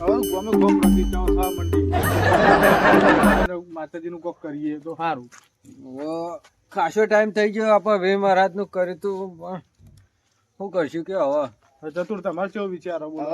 હવે ગમે ગમ પ્રતિષ્ઠાઓ થવા માંડી. માતાજીનું કોક કરીએ તો સારું. ખાસો ટાઈમ થઈ ગયો આપણે વે મહારાજ નું કર્યું તું પણ શું કરશું કે હવે ચતુર તમારે કેવો વિચાર બોલો?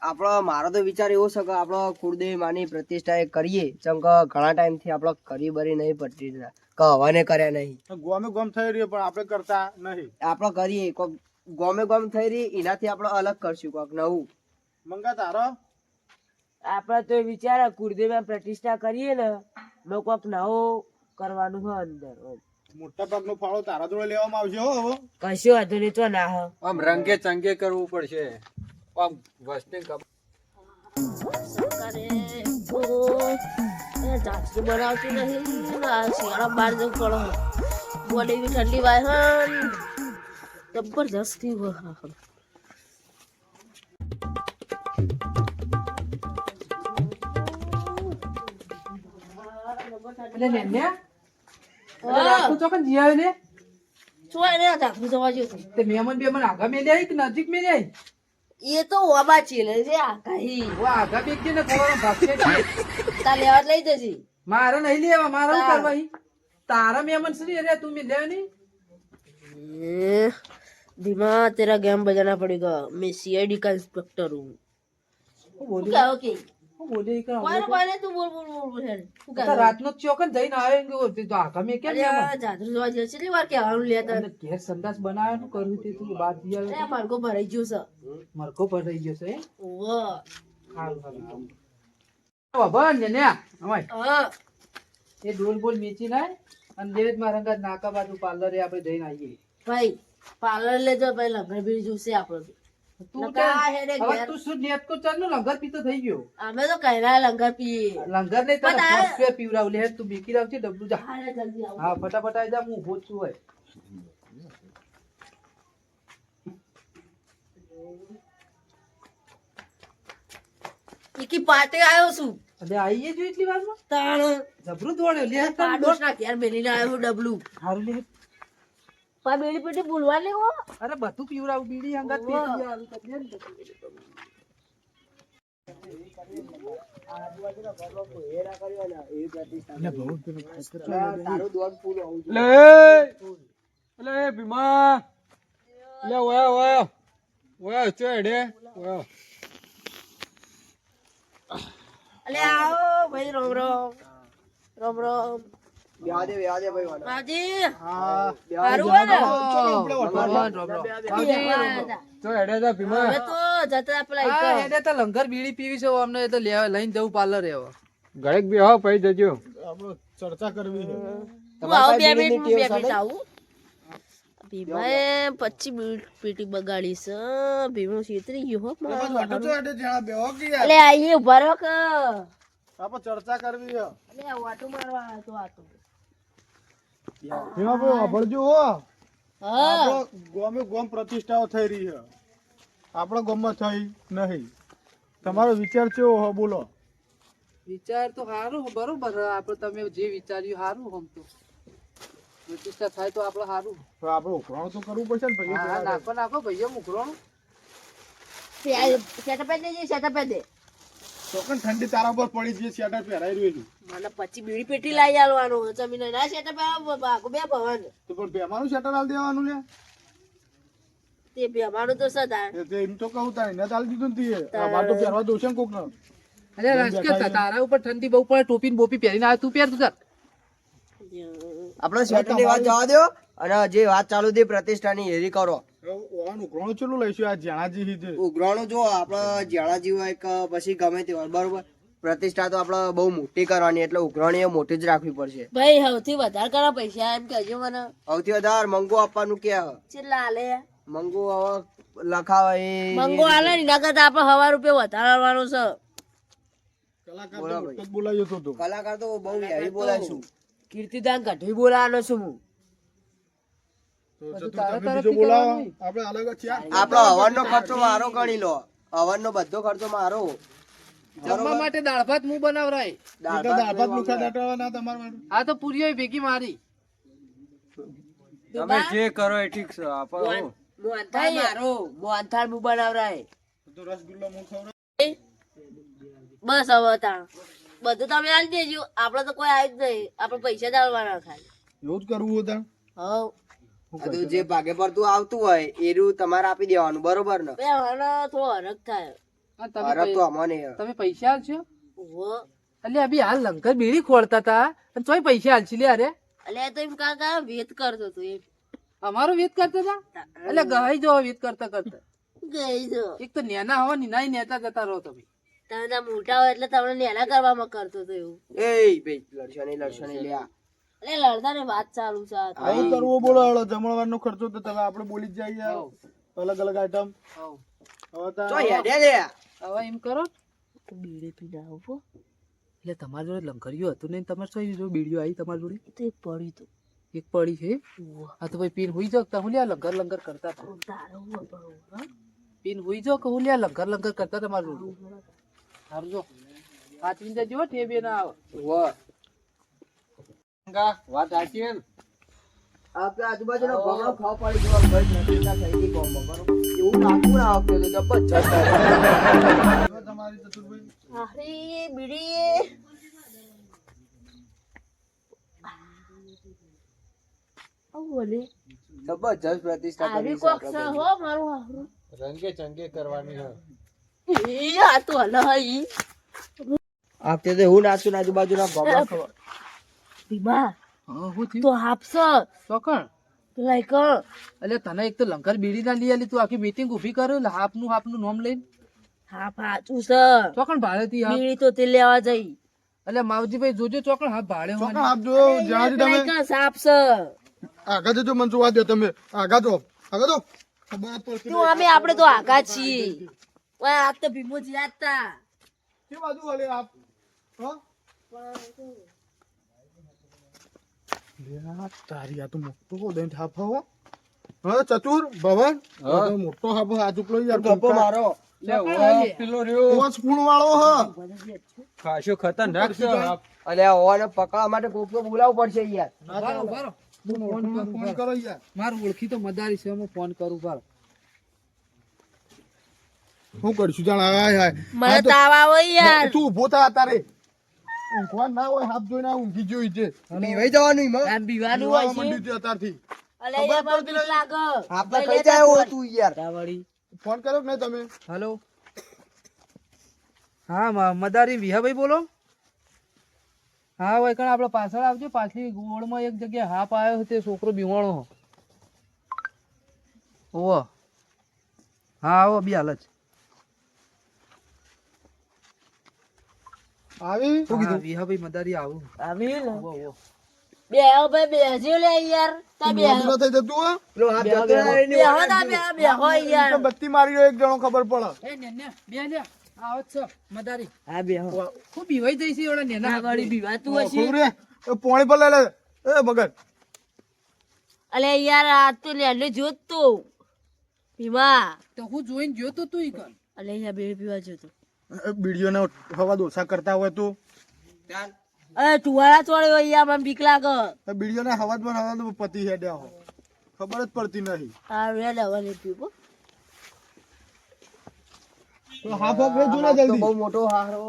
આપડો મારો તો વિચાર એવો છે કે આપડો કુળદેવી માની પ્રતિષ્ઠા એ કરીએ ચમ કે ઘણા ટાઈમ થી આપડો કરી બરી નહીં પડતી કે હવાને કર્યા નહીં. ગમે ગમ થઈ રહ્યો પણ આપણે કરતા નહીં. આપડે કરીએ કોક ગમે ગમ થઈ રહી એનાથી આપડે અલગ કરશું કોક નવું. મંગા તારો આપડે તો વિચાર કુળદેવી પ્રતિષ્ઠા કરીએ ને નો કોક નવો કરવાનું હોય અંદર. મોટા ભાગનો ફાળો તારા જોડે લેવામાં આવશે હો હવે. કશું વાંધો નહીં તો ના હો. આમ રંગે ચંગે કરવું પડશે આમ વસ્તી જાતરું બનાવતી નહીં શિયાળા બહાર જવું પડે બોડી બી ઠંડી વાય જબરજસ્ત એ તો ઓબા ચીલે છે લેવા લઈ જશે મારે નહીં લેવા મારા કરવા તારા મેમન શ્રી અરે તું મેં લેવા નહીં. धीमा तेरा गेम बजाना पड़ेगा मैं सीआईडी का इंस्पेक्टर हूँ क्या ओके બોલે કે कौन है तू बोल बोल बोल बोल है तू क्या રાતનો ચોકન જઈને આવેંગે તો આખા મેં કેમ अरे जादू જોવા જશે કેટલી વાર કહેવાનું લેતા ઘેર સંદાસ બનાવ્યો કર્યું તે તું બાદ દિયા અરે મારકો ભરાઈ ગયો છે મરકો ભરાઈ ગયો છે ઓવો હાલ બાબા ને અમાય હા એ ડોલ બોલ મેચી નાય અને દેવેત મારંગા નાકા બાજુ પાર્લરે આપણે જઈને આવીએ. ભાઈ પાર્લર લેજો ભાઈ લંગર બી જોશે આપણો તું નકા હે રે હવે ઘેર તું શું નેત કો ચાલ નો લંગર પીતો થઈ ગયો. અમે તો કહેલા લંગર પીએ લંગર ને તને પણ આ- ફોર્સવેર પીવરાવ લે તું બીકી રાવતી ડબલું જા. હાલે જલ્દી આવો હા ફટાફટ આઈ જા હું ઉભો જ છું હોય. ઈકી પાટે આવ્યો છું અરે આઈએ જો એટલી વારમાં તાણ જબરું દોડ્યો લે પાડોશ ના ઘેર મેલીને આવ્યો ડબલું હારું લે. પા બેડી પેટી બોલવા લેવો અરે બધું પીવરાવ બીડી હંગાત પીતી આવી તારું દોડ પૂરું આવું લે લે ભીમા લે ઓયા ઓયા ઓયા ચડે ઓયા અલે આવો ભાઈ રોમ રોમ રોમ રોમ વ્યાહ દે ભાઈ વાળા. માજી હા હારું હોય ને ચડે તા ભીમા હવે તો જતા પેલા હા એક એને તો લંગર બીડી પીવી છે અમને એ તો લઈને જવું પાર્લર હવે. ઘડીક બી હો પઈ જજો આપણે ચર્ચા કરવી છે. હું આવું 2 મિનિટ હું 2 મિનિટ આવું ભીમાએ 25 પેટી બગાડી છે ભીમો છેતરી ગયો હો બસ વાટો તો એટલે જ્યાં બેહો કે યાર. અલે આઈએ ઉભા રહો કે આપણે ચર્ચા કરવી છે. અલે વાટો મારવા આવ્યો તો આ તો એમાં બહુ અભળજો હો. હા આપણો ગોમે ગોમ પ્રતિષ્ઠાઓ થઈ રહી છે. આપણો ગોમમાં થઈ નહીં. તમારો વિચાર કેવો હો બોલો? વિચાર તો સારું બરોબર આપણે તમે જે વિચાર્યું સારું હમ તો પ્રતિષ્ઠા થાય તો આપણે સારું. તો આપણે ઉઘરાણું તો કરવું પડશે ને ભાઈ. હા નાખો નાખો ભાઈઓ મુકરો. સેટઅપ દે સેટઅપ દે ચોકન ઠંડી તારા પર પડી જે સ્વેટર પહેરાઈ રહ્યું મને પછી બીડી પેટી લાવી આલવાનું જમીન ના સેટઅપ બાગો બે ભવન તો પણ બેમાનું સ્વેટર આલ દેવાનું લે. તે બેમાનું તો સદા તે એમ તો કહું તારે એને આલ દીધું ને તે અમારે તો પહેરવા દઉં છે ને કોક ને. અરે રાજકીય તારા ઉપર ઠંડી બહુ પડે ટોપી ને બોપી પહેરીને આવે તું પહેર તું ચાલ. આપણે સ્વેટરની વાત જવા દો અને જે વાત ચાલુ હતી પ્રતિષ્ઠાની એરી કરો. ઓવાનું ઉઘરાણું ચેટલું લઈશું આ જાણાજી છે. ઉઘરાણું જો આપણે જ્યાળાજી હોય કે પછી ગમે તે હોય બરોબર. પ્રતિષ્ઠા તો આપણે બહુ મોટી કરવાની એટલે ઉઘરાણી એ મોટી જ રાખવી પડશે. ભાઈ સૌથી વધારે કરા પૈસા એમ કહેજો મને સૌથી વધારે મંગો આપવાનું કે કેટલા આલે મંગો હવે લખાવે એ મંગો આલે ને એના કરતા આપણે 1,000 રૂપિયા વધારે આલવાનો છે કલાકાર તો મોટો જ બોલાયો તો. કલાકાર તો બહુ હેવી બોલાઈશું. કીર્તિદાન કઢવી બોલાવાનો છું હું. તો તમે બીજો બોલાવો. આપણે અલગ જ છે. આપણો હવનનો ખર્ચો મારો ગણી લો. હવનનો બધો ખર્ચો મારો. જમવા માટે દાળ ભાત હું બનાવરાય. દાળ એટલે દાળ ભાત ભાત લુખા દાટવાના તમારા માટે. આ તો પૂરીઓ ભેગી મારી. તમે જે કરો એ ઠીક છે આપણે મોહનથાળ મારો મોહનથાળ હું બનાવરાય. તો રસગુલ્લા હું ખવડાવું. બસ હવે તાણ બધું તમે આલી દેજો. આપણે તો કોઈ આવ્યું જ નહીં. આપણે પૈસા જ આલવાના ખાલી. એવું જ કરવું હતા. હવ આ તો જે ભાગે પડતું આવતું હોય એરું તમારે આપી દેવાનું, બરોબર ને? બે હવે થોડો હરખ થાય. હા, તમે અરે તો અમને તમે પૈસા આલશો? ઓહો. એટલે અભી હાલ લંકર બીડી ખોલતા હતા અને તોય પૈસા આલશી લે. અરે એટલે તો એમ કાકા વેત કરતો હતો એમ. અમારો વેત કરતા હતા એટલે ગહાઈ જો વેત કરતા કરતા. ગઈ જો એક તો નેના હવા નિનાઈ નેતા જતા રહો તમે. તમે તો મોટા હોય એટલે તમને નેના કરવામાં કરતો હતો એવું. એ ભાઈ લડશો નહીં લ્યા. એટલે લડતા ને વાત ચાલુ છે આ તો. આવું કરવું બોલો હેડો. જમણવારનો ખર્ચો તો તમે આપણે બોલી જ જઈએ. અલગ અલગ આઈટમ. હવ. હવે તો ચો હેડે લ્યા. હવે એમ કરો બીડી પીને આવો એટલે તમારી જોડે લંકરીઓ હતું ને તમારે શું જો બીડીઓ આવી તમારી જોડે તો એક પડ્યું હતું. એક પડી છે. હા તો ભાઈ પીન હુઈ જાવ તા હું લ્યા લંગર કરતા હતા. તારો હું પડું, હા? પીન હુઈ જાવ કે હું લ્યા લંગર કરતા તમારું જોડે. સારું જો 5 મિનિટ જો ઠેબે ના આવે. વાહ. વાત સાચી એમ. આપણે આજુબાજુના ગામમાં ખાવા પડી જવા ભાઈ પ્રતિષ્ઠા થઈ ગઈ ગામમાં, બરોબર? એવું નાખવું ના આવતું તો જબરજસ્ત. હવે તમારી ચતુરભાઈ આખરી બીડી આવું બોલે. જબરજસ્ત પ્રતિષ્ઠા આવી કરી કોક છે હો મારું હારું. રંગે ચંગે કરવાની હોય. એ આ તો હલહઈ. આપણે તો એવું નાખશું ને આજુબાજુના ગામમાં ખાવા. બીમા હા હું થયું તો હાપસો ચોકણ. લાઈક એટલે તને એક તો લંકર બીડી ના લઈ આલી તું આખી મીટિંગ ઊભી કર્યું એટલે હાપનું નામ લઈને હાપ હાચું છે. ચોકણ ભાડે થી હાપ. બીડી તો તે લેવા જઈ. એટલે માવજીભાઈ જોજો ચોકણ હાપ ભાડે ચોક્કસ હોવાની. આપજો. જ્યાંથી તમે લાઈક સાપ છે. આગળ જજો મને જોવા દો. તમે આગળ જો ખબર જ પડતી તું અમે આપણે તો આગા છીએ. ઓય આ તો ભીમોજી યાદ તા. કે બાજુ વાલે આપ હા લ્યા તારી આ તો મોટો દઈને થાપ હો. હા ચતુર ભવન આ તો મોટો હાપ હાથ ઉપલો યાર ગપ્પો મારો. લે ઓ પેલો રહ્યો કોચ ફૂલ વાળો હ ખાસો ખતરનાક છે. અલે ઓને પકડવા માટે કોક તો બોલાવવું પડશે યાર. બારો ફોન કરો યાર. મારું ઓળખી તો મદારી છે હું ફોન કરું બારો. શું કરશું જાણ હાય હાય મને તાવ આવે યાર. તું ઉભો થા તારે ઊંઘવા ના હોય હાથ જોઈને આ ઊંઘી જોઈ છે પીવાઈ જવાનું એમાં. આમ બીવાનું હોય છે. મંડ્યું છે અત્યારથી અલે યાર મને બીક લાગે. આપણે કઈ જાય હો તું યાર. તાવડી. ફોન કર્યો કે નહીં તમે હેલો હા મદારી વિહાભાઈ બોલો. હા ભાઈ કણ આપણે પાછળ આવજો. પાછલી ગોળમાં એક જગ્યાએ હાપ આવ્યો તે છોકરો બીવાણો. ઓવો હા આવો બી હાલ જ. આવી શું કીધું વિહાભાઈ મદારી આવું. આવી ને. ઓવો ઓવો. બે આવો ભાઈ બેહજો લે યાર. તા બે મોઢું ના થઈ જતું હો પેલો હાથ જતો રહે ને. બેહો તા બેહો યાર. તો બત્તી મારી રહ્યો એક જણો ખબર પડે એ નેને બે લે આવો જ છો મદારી. હા બેહો. હું બીવાઈ જઈશ ઓલા નેના ના ગાડી બીવાતું હશે. ખબર રે એ પોણી પર લે લે એ મગર અલે યાર આ તો લેલે જોત તો ભીમા. તો હું જોઈને ગયો તો તું ઈ કર. અલે યાર બે પીવા જોતો. બીડીઓને હવા દોસા કરતા હોય તો અરે ટુવાળા ચોળ્યો યાર મને બીક લાગે. બીડીઓને હવા પતિ હેડ્યા હો ખબર જ પડતી નહીં આ રેડ હવે નહીં પીવો. તો હાફ ઓફ જો ને તો જલ્દી બહુ મોટો હારો.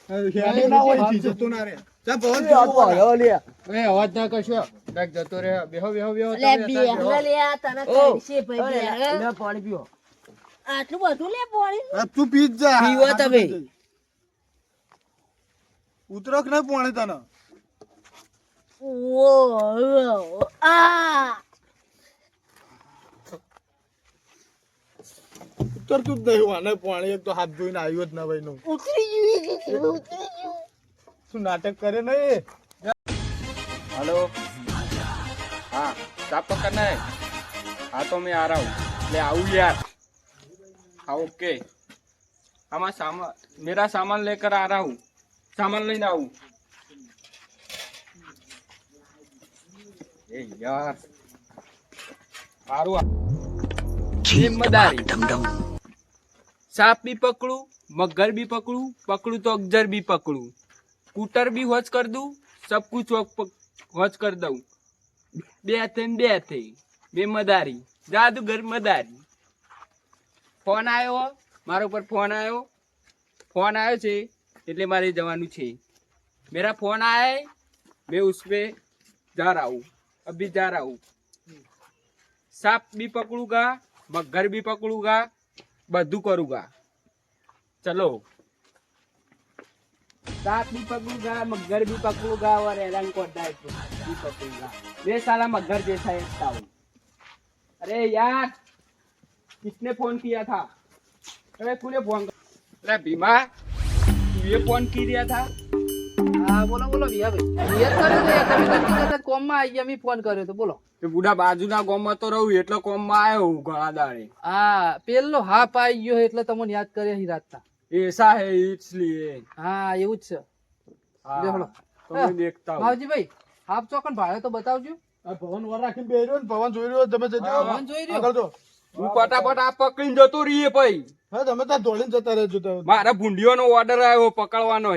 હેડે ના હોય થી જતો ના રે જા પવન આ તો હારો લ્યા. એ અવાજ ના કરશો. ડાક જતો રહે. બેહો બેહો બેહો અલે બેહો લે આ તને કાઢશે ભાઈ બેહો. લે પાણી પીવો. આટલું બધું લે પાણી. હવે તું પી જ જા પીવો તમે. ઉતરક નહીં પોણે તને ઓ આ ઉતરતું જ નહીં વાને પોણે એક તો હાથ જોઈને આવ્યો જ ના ભાઈ નું ઉતરી ગયું ઉતરી ગયું. શું નાટક કરે નહીં हेलो हाँ साफ तो करना है. हाँ तो मैं आ रहा हूँ. ले आऊँ यार. हाँ ओके. हमारा सामान मेरा सामान लेकर आ रहा हूँ. सामान लेने आऊँ. ए यार सारू जिम्मेदारी. सांप भी पकड़ू मगर भी पकड़ू पकड़ू तो अगजर भी पकड़ू स्कूटर भी वॉच कर दूं सब कुछ वॉच कर दऊं. બે હાથે બે મદારી જાદુગર મદારી. ફોન આવ્યો મારા ઉપર ફોન આવ્યો છે એટલે મારે જવાનું છે. मेरा फोन आया है, मैं उसपे जा रहा हूँ, अभी जा रहा हूँ. सांप भी पकड़ूंगा, मगर भी पकड़ूंगा, બધું કरूंगा. चलो. सांप भी पकड़ूंगा, मगर भी पकड़ूंगा और एरन को भी पकड़ूंगा. मैं साला मगर जैसा एकता हूँ. अरे यार, किसने फोन किया था? अरे तूने फोन. अरे भीमा, तू ये फोन किया था? હા બોલો બોલો વિયાભાઈ યાદ કર્યો તો યાર, તમે નક્કી કરતા કોમમાં આવી ગયા, મેં ફોન કર્યો તો બોલો. તે બુઢા બાજુના ગામમાં તો રહું એટલે કોમમાં આવ્યો હું ઘણા દાડે. હા પેલો હાપ આવી ગયો એટલે તમને યાદ કર્યા હી રાતના. ऐसा है इसलिए. હા એવું જ છે. हाँ, દેખલો. તમે देखता हूँ. માવજીભાઈ હાપ ચોકન ભાડે તો બતાવજો. આ ભવન વાર રાખીને બેહી રહ્યો ને, ભવન જોઈ રહ્યો, તમે જજો. ભવન જોઈ રહ્યો. આગળ જો. હું ફટાફટ આ પકડીને જતો રહીએ પછી. હા, તમે ત્યાં દોડીને જતા રહેજો તો. મારા ભૂંડિયોનો ઓર્ડર આવ્યો પકડવાનો.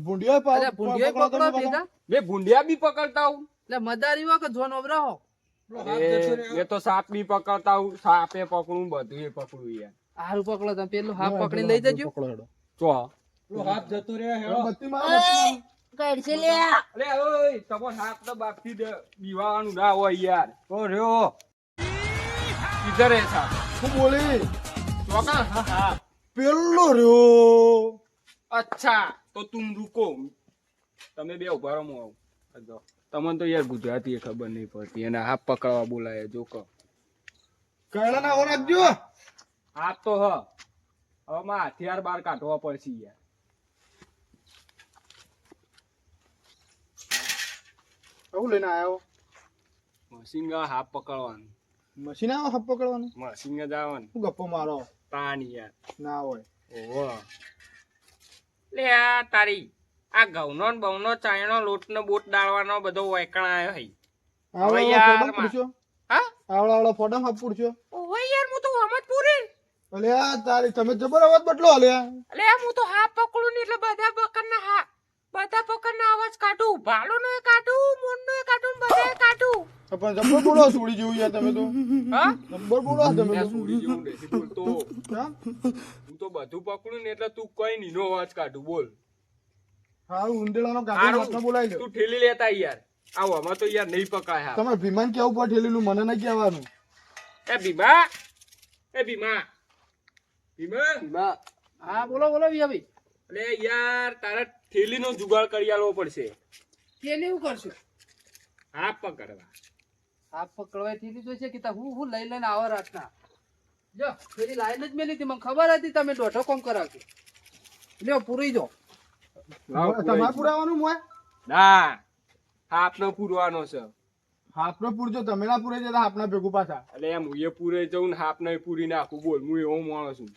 ભૂંડિયા પાવ- અરે ભૂંડિયો પકડો પકડો તમે ભેગા. મેં ભૂંડિયા भी पकड़ता हूँ. એટલે મદારી વા કે જોન ઓબરાહો. ये तो सांप भी पकड़ता हूँ, सांपे पकड़ूं બધું એ પકડું યાર. હારું પકડો તમે પેલું હાપ પકડી લઈ જજો. પકડો હેડો. ચો. બત્તી મારો, બત્તી મારો. કઈ લે અરે ઓય તમો હાથ તો બાપથી બીવાનું ના હોય યાર. ઓ રહ્યો. કિધર હે સાહેબ? શું બોલી? ચોકા? હા હા. પેલો રહ્યો. અચ્છા તો તુમ રૂકો. તમે બે ઉભા રહો, હું આવું. તમને તો યાર ગુજરાતી ખબર નહીં પડતી, એને હાથ પકડવા બોલાય જો કહો. કૈળા ના ઓર રાખજો. હાથ તો હ હવે માં હથિયાર બાર કાઢવા પડશે યાર. આવું લઈને આવ્યો. મસીંગા હાથ પકડવાનું. મશીન આવો હાથ પકડવાનું. મસીંગા જવાનું. શું ગપ્પો મારો? પાણી યાર. ના હોય. ઓહો. લે આ તારી આ ઘઉંનો ને બહુનો ચાયનો લોટનો બોટ ડાળવાનો બધો વૈકણ આવ્યો હઈ. આવડો હવે આવડો યાર ફોટો માં. પૂછ્યો. હા? આવડો આવડો ફોટો હાથ પૂછ્યો. ઓહો યાર હું તો હમત પૂરી. અલે આ તારી તમે જબર અવાજ બદલો અલ્યા. અલે હું તો હાથ પકડું ને એટલે બધા પકડના અવાજ કાઢું. ભાલોનો એ કાઢું, મોરનો એ કાઢું, બધા એ કાઢું. પણ જબર બોલો સુડી જેવું યાર તમે તો. હા? જબર બોલો તમે યાર તો. છોડી જેવું નથી બોલતો. હા? હું તો બધું પકડું ને એટલે તું કઈ નીનો અવાજ કાઢું બોલ. હારું ઉંદેડાનો ગાગર હારું, હાથમાં બોલાવી લો. તું ઠેલી લેતા યાર. આવો આમાં તો યાર નહીં પકાય હા. તમારે ભીમાન કેવું પડે ઠેલીનું, મને નહીં કહેવાનું. એ ભીમા, એ ભીમા, ભીમા. ભીમા, હા બોલો બોલો વિયાભાઈ. અલે યાર તારા થેલીનો જુગાડ કરી આલવો પડશે. કેને એવું કરશો? હાથ પકડવા. હાપ પકડવાય થી લીધું છે કે તા હું લઈ લઈને આવો રાતના. જો ફેરી લાઈન જ મેલી હતી, મને ખબર હતી તમે દોઢો કોમ કરાવજો. લ્યો પૂરી જો. તમારે પુરાવાનું મોય? ના, હાથનો પૂરવાનો છે. હાથનો પૂરજો, તમે ના પૂરે જતા હાથના ભેગું પાછા. એટલે એમ હું એ પૂરે જઉં ને હાથનો પૂરી નાખું બોલ. હું એવો માણસ છું.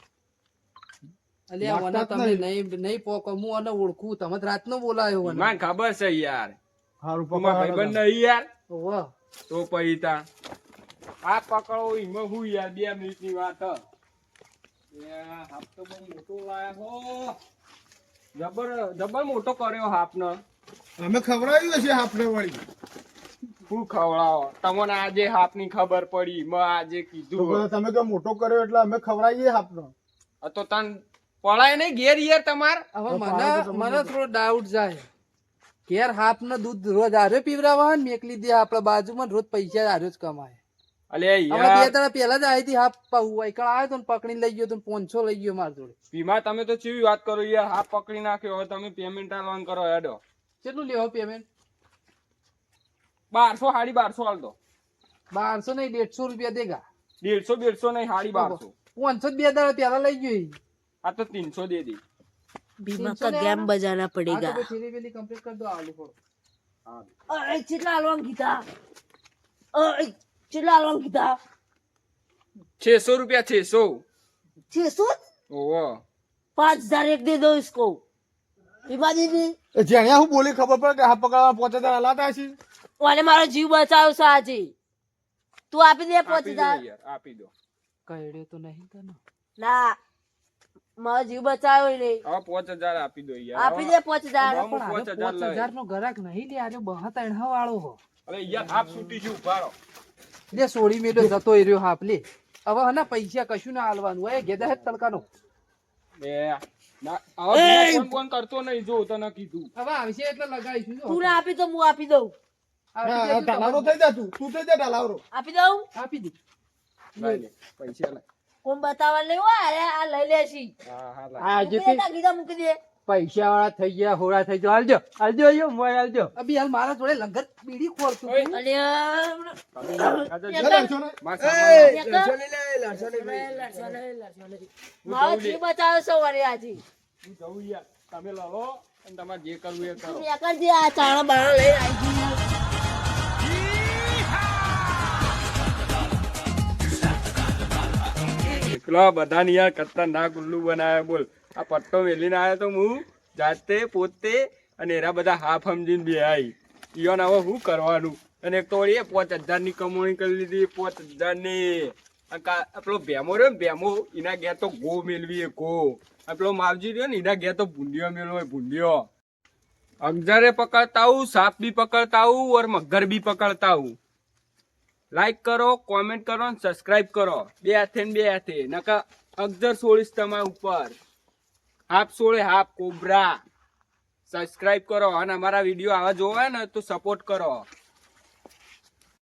અલ્યા વના લાગતા તમે જ નહીં પોકો, હું આને ઓળખું, તમે રાતનો બોલાયો વના. મને ખબર છે યાર. હારું તમારા ભાઈબંધ નહીં યાર. ઓહો. તો પછી તા હાથ પકડો એમાં હું યાર 2 મિનિટની વાત હ. યાર હાથ તો બહુ મોટો લાયા હો. જબર મોટો કર્યો હાથનો. અમે ખવડાવ્યું હશે હાથને વળી. હું ખવડાવો તમને આજે હાથની ખબર પડી, મેં આજે તો કીધું. પછી તમે કે મોટો કર્યો એટલે અમે ખવડાવીએ હાથનો. આ તો તન પડાય નહીં ઘેર યાર તમાર. હવે તો પાડો તો મને થોડો ડાઉટ જાય. ઘેર હાપ નો દૂધ રોજ આર્યો પીવરાવા ને મેકલી દે આપડા બાજુમાં રોજ પૈસા આર્યો જ કમાય. અલે હમણાં યાર 2 દાડા પહેલા જ આવી હતી હાપ વાયકણ આવ્યો તો ને પકડીને લઈ ગયો તો 500 લઈ ગયો માર જોડે. ભીમા તમે તો ચેવી વાત કરો યાર. હાથ પકડી નાખ્યો હવે તમે પેમેન્ટ આલવાનું કરો હેડો. કેટલું લેવો પેમેન્ટ? 1200 સાડી 1200 આલ દો. 1200 નહીં 150 રૂપિયા દેગા. 150 નહીં સાડી 1200. 500 2 દાડા પહેલા લઈ ગયો ઈ. આ તો 300 દે દી. बीमा का गेम बजाना હા તો पड़ेगा. પછી થેલી વેલી complete કરી દો આલુ થોડો. अरे चिल्ला लोन गीता, अरे चिल्ला लोन गीता, 600 રૂપિયા 600. 600, ઓહો 5000 एक दे दो इसको. बीमा दीदी એ જેણે હું બોલી ખબર પડે કે હાથ પકડવા 5000 લાતા હશે. वाले मारो जीव बचाओ साजी. तू आपी दे આપી દો 5000. યાર આપી દો. કઈડ્યો તો નહીં તને. ना मारो जीव बचाओ नहीं. હવે 5000 આપી દો યાર. आपी दे 5000. હું 5000 5000 નો ગ્રાહક નહીં લે, આજો 72 વાળો હો. અરે યાર હાફ છૂટી ગયું ઉભા રહો. લે સોડી મેલ્યો જતો એ રહ્યો હાપ લે. હવે હના પૈસા કશું ના આલવાનું હોય ગેદા હે તડકાનો. બે ના આવા ફોન ફોન કરતો નહીં જો તને કીધું હવે આવશે એટલે લગાવીશું જો. તું ના આપી તો હું આપી દઉં. આપી હા, દેજો ઢાલાવરો તમારે. થઈ જા તું થઈ જા ઢાલાવરો. આપી દઉં. આપી દે. લઈ લે પૈસા લઈ કોણ બતાવવા લેવો અરે આ લઈ લેશી. હા હા લઈ. આ મૂકી દે, કીધા મૂકી દે. પૈસા વાળા થઈ ગયા હોળા થઈ ગયો હાલજો હાલજો મોય હાલજો અભી હાલ મારા જોડે લંગર બીડી ખોરતું ઓય. તું. અને લે લડશો ને. માર સામાન લડશો નહીં લે, લડશો નહીં ભાઈ. મારો જીવ બચાવ્યો છો વળી આજે. હું જવું યાર તમે લડો અને તમારે જે કરવું એ કરો તું એકલ જે આ ચાણા બાણા લઈને આવી ગઈ. એકલા બધાની યાર ખતરનાક ઉલ્લુ બનાવે બોલ આ પટ્ટો મેલીને આવ્યો તો હું જાતે પોતે અને એરા બધા હાફ સમજીને બે આવી ઈયોને હવે શું કરવાનું અને એક તો વળી 5,000 ની કમાણી કરી લીધી 5,000 ની પેલો ભેમો રહ્યો ને ભેમો એના ઘેર તો ગો મેળવી ગો અને પેલો માવજી રહ્યો ને એના ઘેર તો ભૂંડિયો મેળવો ભૂંડિયો અગજરે પકડતા હું સાપ भी પકડતા હું और મગર भी પકડતા હું લાઈક કરો કોમેન્ટ કરો અને સબસ્ક્રાઇબ કરો બે હાથે ને બે હાથે નકા અગજર છોડીશ તમારા ઉપર હાફ છોડે હાફ કોબરા સબસ્ક્રાઇબ કરો અને અમારા વિડીયો આવા જોવા ને તો સપોર્ટ કરો